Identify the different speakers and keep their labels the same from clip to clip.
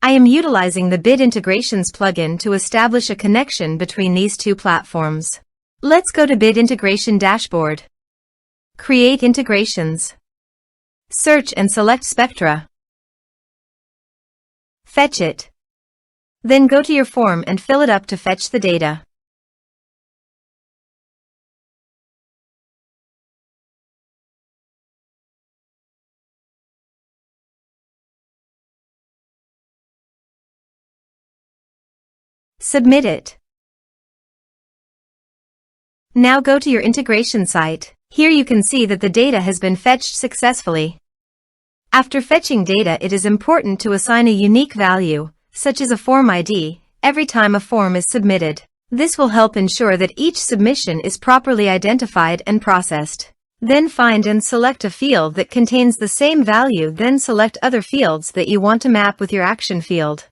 Speaker 1: I am utilizing the Bit Integrations plugin to establish a connection between these two platforms. Let's go to Bit Integration Dashboard. Create integrations. Search and select Spectra. Fetch it. Then go to your form and fill it up to fetch the data. Submit it. Now go to your integration site. Here you can see that the data has been fetched successfully. After fetching data, it is important to assign a unique value, such as a form ID, every time a form is submitted. This will help ensure that each submission is properly identified and processed. Then find and select a field that contains the same value, then select other fields that you want to map with your action field.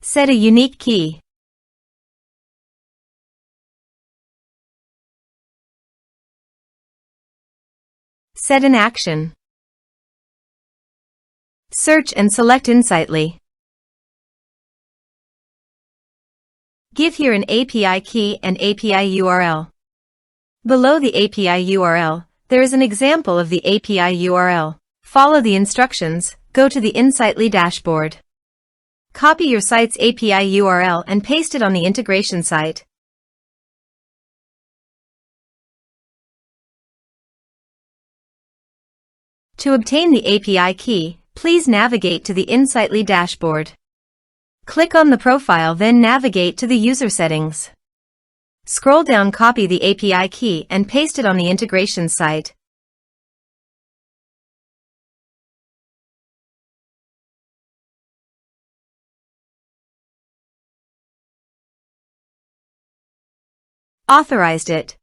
Speaker 1: Set a unique key. Set an action. Search and select Insightly. Give here an API key and API URL. Below the API URL, there is an example of the API URL. Follow the instructions, go to the Insightly dashboard. Copy your site's API URL and paste it on the integration site. To obtain the API key, please navigate to the Insightly dashboard. Click on the profile, then navigate to the user settings. Scroll down, copy the API key and paste it on the integration site. Authorized it.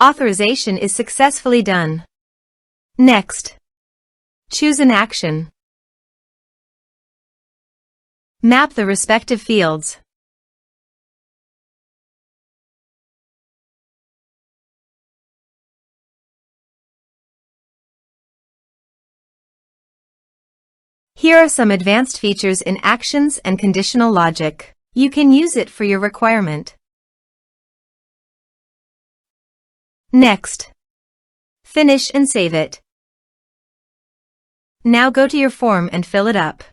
Speaker 1: Authorization is successfully done. Next, choose an action. Map the respective fields. Here are some advanced features in actions and conditional logic. You can use it for your requirement. Next, finish and save it. Now go to your form and fill it up.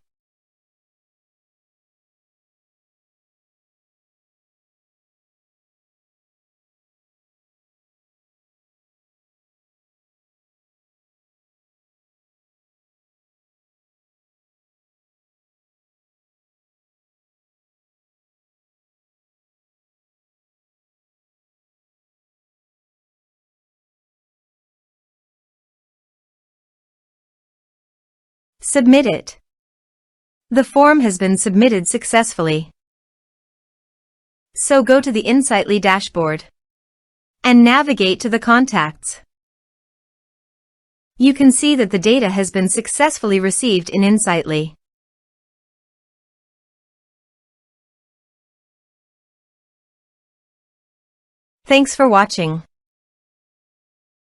Speaker 1: Submit it. The form has been submitted successfully. So go to the Insightly dashboard and navigate to the contacts. You can see that the data has been successfully received in Insightly. Thanks for watching.